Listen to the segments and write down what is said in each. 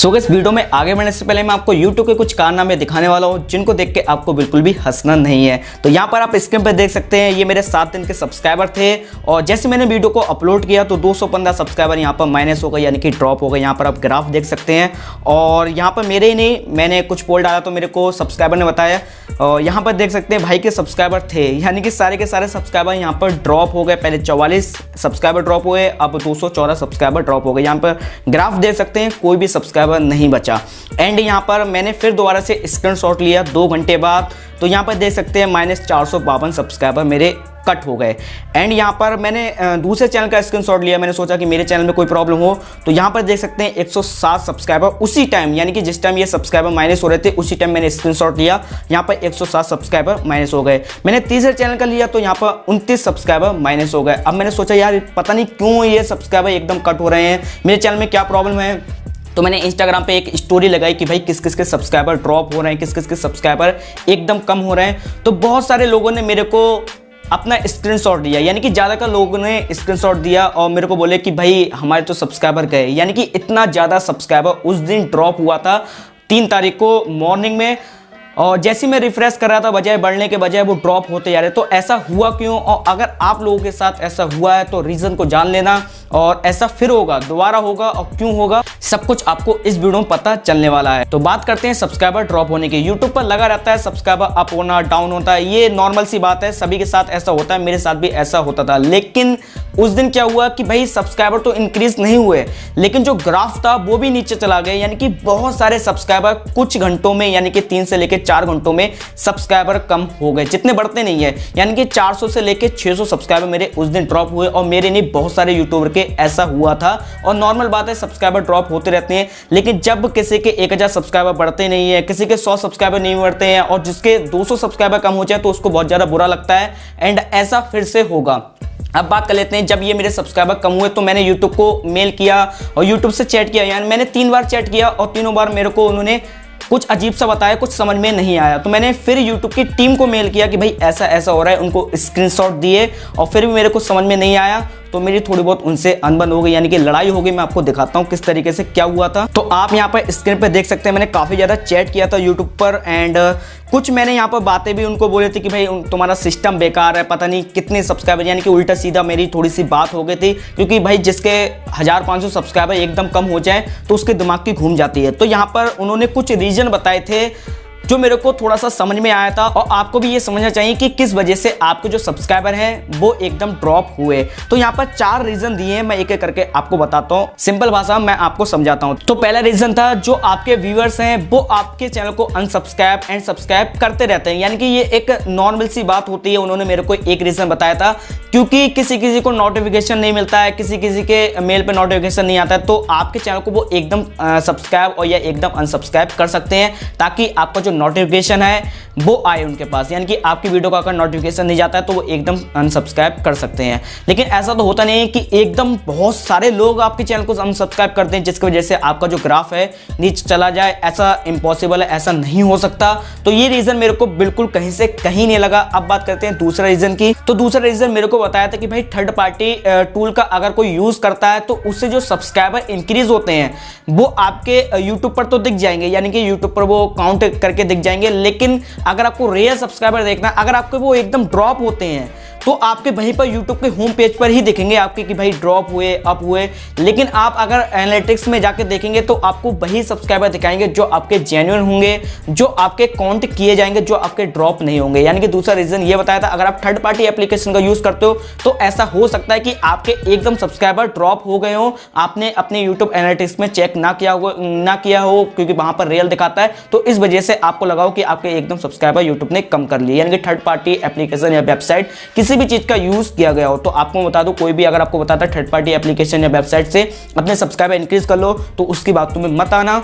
सो इस वीडियो में आगे बढ़ने से पहले मैं आपको YouTube के कुछ कारनामे दिखाने वाला हूँ जिनको देख के आपको बिल्कुल भी हंसना नहीं है। तो यहाँ पर आप स्क्रीन पर देख सकते हैं, ये मेरे 7 दिन के सब्सक्राइबर थे और जैसे मैंने वीडियो को अपलोड किया तो 215 सब्सक्राइबर यहाँ पर माइनस हो गए, यानी कि ड्रॉप हो गए। यहाँ पर आप ग्राफ देख सकते हैं और यहाँ पर मेरे ही नहीं, मैंने कुछ पोल डाला तो मेरे को सब्सक्राइबर ने बताया और यहाँ पर देख सकते हैं भाई के सब्सक्राइबर थे, यानी कि सारे के सारे सब्सक्राइबर यहाँ पर ड्रॉप हो गए। पहले 44 सब्सक्राइबर ड्रॉप हुए, अब 214 सब्सक्राइबर ड्रॉप हो गए। यहाँ पर ग्राफ देख सकते हैं, कोई भी सब्सक्राइबर नहीं बचा। एंड यहाँ पर मैंने फिर दोबारा से स्क्रीनशॉट लिया 2 घंटे बाद, तो यहाँ पर देख सकते हैं -452 सब्सक्राइबर मेरे कट हो गए। एंड यहाँ पर मैंने दूसरे चैनल का स्क्रीनशॉट लिया, मैंने सोचा कि मेरे चैनल में कोई प्रॉब्लम हो, तो यहाँ पर देख सकते हैं 107 सब्सक्राइबर उसी टाइम, यानी कि जिस टाइम ये सब्सक्राइबर माइनस हो रहे थे उसी टाइम मैंने स्क्रीनशॉट लिया, यहाँ पर 107 सब्सक्राइबर माइनस हो गए। मैंने तीसरे चैनल का लिया तो यहाँ पर 29 सब्सक्राइबर माइनस हो गए। अब मैंने सोचा यार पता नहीं क्यों ये सब्सक्राइबर एकदम कट हो रहे हैं, मेरे चैनल में क्या प्रॉब्लम है। तो मैंने इंस्टाग्राम पे एक स्टोरी लगाई कि भाई किस किस के सब्सक्राइबर ड्रॉप हो रहे हैं, किस किस के सब्सक्राइबर एकदम कम हो रहे हैं। तो बहुत सारे लोगों ने मेरे को अपना स्क्रीनशॉट दिया, यानी कि ज़्यादा का लोगों ने स्क्रीनशॉट दिया और मेरे को बोले कि भाई हमारे तो सब्सक्राइबर गए, यानी कि इतना ज़्यादा सब्सक्राइबर उस दिन ड्रॉप हुआ था 3 तारीख को मॉर्निंग में। और जैसे मैं रिफ्रेश कर रहा था, बजाय बढ़ने के बजाय वो ड्रॉप होते जा रहे। तो ऐसा हुआ क्यों, और अगर आप लोगों के साथ ऐसा हुआ है तो रीज़न को जान लेना, और ऐसा फिर होगा, दोबारा होगा और क्यों होगा, सब कुछ आपको इस वीडियो में पता चलने वाला है। तो बात करते हैं सब्सक्राइबर ड्रॉप होने की। यूट्यूब पर लगा रहता है सब्सक्राइबर अप होना डाउन होता है, ये नॉर्मल सी बात है, सभी के साथ ऐसा होता है, मेरे साथ भी ऐसा होता था। लेकिन उस दिन क्या हुआ कि भाई सब्सक्राइबर तो इंक्रीज नहीं हुए, लेकिन जो ग्राफ था वो भी नीचे चला गया, यानी कि बहुत सारे सब्सक्राइबर कुछ घंटों में, यानी कि 3 से लेकर 4 घंटों में सब्सक्राइबर कम हो गए, जितने बढ़ते नहीं है, यानी कि 400 से लेकर 600 सब्सक्राइबर मेरे उस दिन ड्रॉप हुए। और मेरे नहीं, बहुत सारे यूट्यूबर के ऐसा हुआ था। और नॉर्मल बात है, सब्सक्राइबर ड्रॉप होते रहते हैं, लेकिन जब किसी के 1000 सब्सक्राइबर बढ़ते नहीं है, किसी के 100 सब्सक्राइबर नहीं बढ़ते हैं और जिसके 200 सब्सक्राइबर कम हो जाए तो उसको बहुत ज़्यादा बुरा लगता है। एंड ऐसा फिर से होगा। अब बात कर लेते हैं, जब ये मेरे सब्सक्राइबर कम हुए तो मैंने YouTube को मेल किया और YouTube से चैट किया, यानी मैंने 3 बार चैट किया और तीनों बार मेरे को उन्होंने कुछ अजीब सा बताया, कुछ समझ में नहीं आया। तो मैंने फिर YouTube की टीम को मेल किया कि भाई ऐसा ऐसा हो रहा है, उनको स्क्रीनशॉट दिए और फिर भी मेरे को समझ में नहीं आया। तो मेरी थोड़ी बहुत उनसे अनबन हो गई, यानी कि लड़ाई हो गई। मैं आपको दिखाता हूँ किस तरीके से क्या हुआ था। तो आप यहाँ पर स्क्रीन पे देख सकते हैं, मैंने काफ़ी ज़्यादा चैट किया था यूट्यूब पर। एंड कुछ मैंने यहाँ पर बातें भी उनको बोली थी कि भाई तुम्हारा सिस्टम बेकार है, पता नहीं कितने सब्सक्राइबर, यानी कि उल्टा सीधा मेरी थोड़ी सी बात हो गई थी। क्योंकि भाई जिसके 1500 सब्सक्राइबर एकदम कम हो जाए तो उसके दिमाग की घूम जाती है। तो यहाँ पर उन्होंने कुछ रीज़न बताए थे जो मेरे को थोड़ा सा समझ में आया था, और आपको भी ये समझना चाहिए कि किस वजह से आपके जो सब्सक्राइबर हैं वो एकदम ड्रॉप हुए। तो यहाँ पर 4 रीजन दिए हैं, मैं एक एक करके आपको बताता हूँ, सिंपल भाषा में मैं आपको समझाता हूँ। तो पहला रीजन था, जो आपके व्यूअर्स हैं वो आपके चैनल को अनसब्सक्राइब एंड सब्सक्राइब करते रहते हैं, यानी कि ये एक नॉर्मल सी बात होती है। उन्होंने मेरे को एक रीजन बताया था, क्योंकि किसी किसी को नोटिफिकेशन नहीं मिलता है, किसी किसी के मेल पे नोटिफिकेशन नहीं आता है, तो आपके चैनल को वो एकदम सब्सक्राइब और या एकदम अनसब्सक्राइब कर सकते हैं, ताकि आपका जो नोटिफिकेशन है वो आए उनके पास। यानी कि आपकी वीडियो का अगर नोटिफिकेशन नहीं जाता है तो वो एकदम अनसब्सक्राइब कर सकते हैं। लेकिन ऐसा तो होता नहीं है कि एकदम बहुत सारे लोग आपके चैनल को अनसब्सक्राइब करते हैं, जिसकी वजह से आपका जो ग्राफ है नीचे चला जाए। ऐसा इम्पॉसिबल है, ऐसा नहीं हो सकता। तो ये रीजन मेरे को बिल्कुल कहीं से कहीं नहीं लगा। अब बात करते हैं दूसरा रीजन की। तो दूसरा रीजन मेरे को बताया था कि भाई थर्ड पार्टी टूल का अगर कोई यूज करता है तो उससे जो सब्सक्राइबर इंक्रीज होते हैं वो आपके यूट्यूब पर तो दिख जाएंगे, यानी कि यूट्यूब पर वो काउंट करके दिख जाएंगे। लेकिन अगर आपको रियल सब्सक्राइबर देखना, अगर आपके वो एकदम ड्रॉप होते हैं तो आपके वहीं पर यूट्यूब के होम पेज पर ही दिखेंगे आपके कि भाई ड्रॉप हुए, अप हुए। लेकिन आप अगर एनालिटिक्स में जाके देखेंगे तो आपको वही सब्सक्राइबर दिखाएंगे जो आपके जेन्युइन होंगे, जो आपके काउंट किए जाएंगे, जो आपके ड्रॉप नहीं होंगे। यानी कि दूसरा रीजन ये बताया था, अगर आप थर्ड पार्टी एप्लीकेशन का यूज करते हो तो ऐसा हो सकता है कि आपके एकदम सब्सक्राइबर ड्रॉप हो गए हो, आपने अपने यूट्यूब एनालिटिक्स में चेक ना किया हो, क्योंकि वहां पर रियल दिखाता है, तो इस वजह से आपको लगा हो कि आपके एकदम सब्सक्राइबर यूट्यूब ने कम कर लिए। यानी कि थर्ड पार्टी एप्लीकेशन या वेबसाइट किसी भी चीज का यूज किया गया हो। तो आपको बता दूं, कोई भी अगर आपको बताता है थर्ड पार्टी एप्लीकेशन या वेबसाइट से अपने सब्सक्राइबर इंक्रीज कर लो, तो उसकी बातों में मत आना।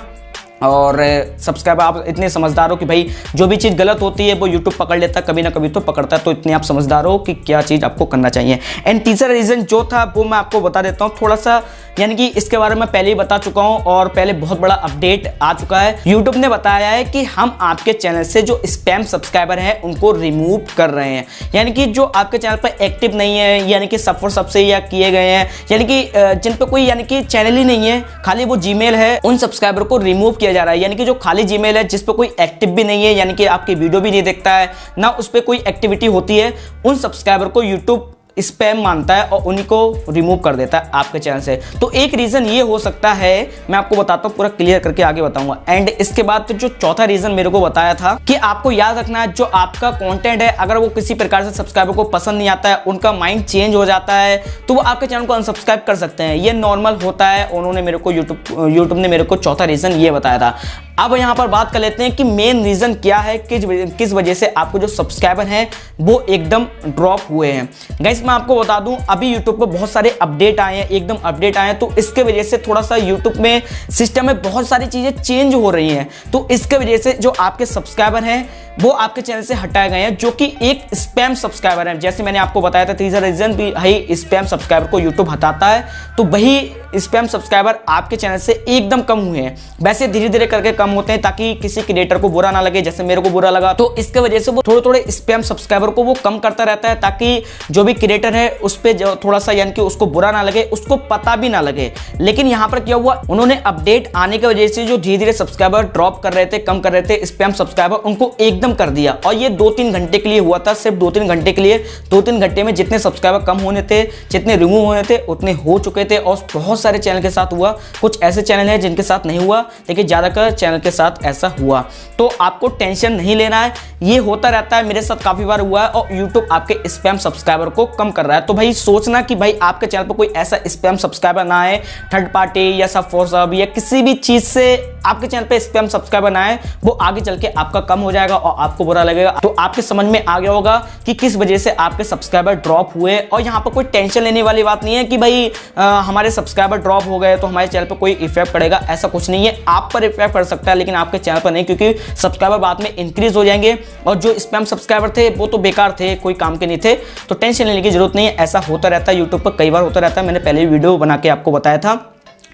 और सब्सक्राइबर आप इतने समझदार हो कि भाई जो भी चीज़ गलत होती है वो यूट्यूब पकड़ लेता है, कभी ना कभी तो पकड़ता है, तो इतने आप समझदार हो कि क्या चीज़ आपको करना चाहिए। एंड तीसरा रीज़न जो था वो मैं आपको बता देता हूँ थोड़ा सा, यानी कि इसके बारे में पहले ही बता चुका हूँ और पहले बहुत बड़ा अपडेट आ चुका है। यूट्यूब ने बताया है कि हम आपके चैनल से जो स्पैम सब्सक्राइबर हैं उनको रिमूव कर रहे हैं, यानी कि जो आपके चैनल पर एक्टिव नहीं है, यानी कि सब फॉर सबसे या किए गए हैं, यानी कि जिन पे कोई यानी कि चैनल ही नहीं है, खाली वो जीमेल है, उन सब्सक्राइबर को रिमूव किया जा रहा है। यानी कि जो खाली जीमेल है जिस पे कोई एक्टिव भी नहीं है, यानी कि आपकी वीडियो भी नहीं देखता है ना, उस पर कोई एक्टिविटी होती है, उन सब्सक्राइबर को यूट्यूब स्पैम मानता है और उन्हीं को रिमूव कर देता है आपके चैनल से। तो एक रीज़न ये हो सकता है, मैं आपको बताता हूँ, पूरा क्लियर करके आगे बताऊंगा। एंड इसके बाद तो जो चौथा रीज़न मेरे को बताया था कि आपको याद रखना है जो आपका कंटेंट है, अगर वो किसी प्रकार से सब्सक्राइबर को पसंद नहीं आता है, उनका माइंड चेंज हो जाता है, तो वो आपके चैनल को अनसब्सक्राइब कर सकते हैं। ये नॉर्मल होता है। उन्होंने मेरे को यूट्यूब ने मेरे को चौथा रीज़न ये बताया था। अब यहाँ पर बात कर लेते हैं कि मेन रीज़न क्या है, किस वजह से आपको जो सब्सक्राइबर हैं वो एकदम ड्रॉप हुए हैं। गाइस मैं आपको बता दूं, अभी यूट्यूब पर बहुत सारे अपडेट आए हैं, एकदम अपडेट आए हैं, तो इसके वजह से थोड़ा सा यूट्यूब में सिस्टम में बहुत सारी चीज़ें चेंज हो रही हैं। तो इसके वजह से जो आपके सब्सक्राइबर हैं वो आपके चैनल से हटाए गए हैं, जो कि एक स्पैम सब्सक्राइबर है। जैसे मैंने आपको बताया था तीसरा रीज़न भी है, स्पैम सब्सक्राइबर को यूट्यूब हटाता है, तो वही स्पैम सब्सक्राइबर आपके चैनल से एकदम कम हुए हैं। वैसे धीरे धीरे करके कम होते हैं ताकि किसी क्रिएटर को बुरा ना लगे, जैसे मेरे को बुरा लगा, तो इसके वजह से वो थोड़े थोड़े स्पैम सब्सक्राइबर को वो कम करता रहता है, ताकि जो भी क्रिएटर है उस पर जो थोड़ा सा यानी कि उसको बुरा ना लगे, उसको पता भी ना लगे। लेकिन यहाँ पर क्या हुआ, उन्होंने अपडेट आने की वजह से जो धीरे धीरे सब्सक्राइबर ड्रॉप कर रहे थे, कम कर रहे थे स्पैम सब्सक्राइबर, उनको एकदम कर दिया। और ये 2-3 घंटे के लिए हुआ था, सिर्फ 2-3 घंटे के लिए। 2-3 घंटे में जितने सब्सक्राइबर कम होने थे, जितने रिमूव होने थे, उतने हो चुके थे। और बहुत सारे चैनल के साथ हुआ, कुछ ऐसे चैनल हैं जिनके साथ नहीं हुआ, लेकिन ज्यादातर चैनल के साथ ऐसा हुआ। तो आपको टेंशन नहीं लेना है, ये होता रहता है, मेरे साथ काफी बार हुआ है, और यूट्यूब आपके स्पैम सब्सक्राइबर को कम कर रहा है। तो भाई सोचना कि भाई आपके चैनल पर कोई ऐसा स्पैम सब्सक्राइबर ना आए, थर्ड पार्टी या सब फॉर सब या किसी भी चीज से आपके चैनल पे स्पैम सब्सक्राइबर ना आए, वो आगे चल के आपका कम हो जाएगा और आपको बुरा लगेगा। तो आपके समझ में आ गया होगा कि किस वजह से आपके सब्सक्राइबर ड्रॉप हुए। और यहाँ पर कोई टेंशन लेने वाली बात नहीं है कि भाई हमारे सब्सक्राइबर ड्रॉप हो गए तो हमारे चैनल पर कोई इफेक्ट पड़ेगा, ऐसा कुछ नहीं है। आप पर इफेक्ट पड़ सकता है लेकिन आपके चैनल पर नहीं, क्योंकि सब्सक्राइबर बाद में इंक्रीज हो जाएंगे, और जो स्पैम सब्सक्राइबर थे वो तो बेकार थे, कोई काम के नहीं थे। तो टेंशन लेने की जरूरत नहीं है, ऐसा होता रहता है यूट्यूब पर, कई बार होता रहता है। मैंने पहले वीडियो बना के आपको बताया था,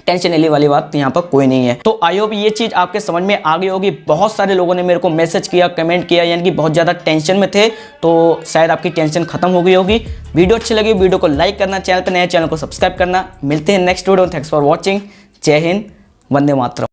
टेंशन लेने वाली बात यहाँ पर कोई नहीं है। तो आई होप ये चीज आपके समझ में आ गई होगी। बहुत सारे लोगों ने मेरे को मैसेज किया, कमेंट किया, यानी कि बहुत ज़्यादा टेंशन में थे, तो शायद आपकी टेंशन खत्म हो गई होगी। वीडियो अच्छी लगी, वीडियो को लाइक करना, चैनल पर नए चैनल को सब्सक्राइब करना। मिलते हैं next video. Thanks for watching. जय हिंद, वंदे मातरम।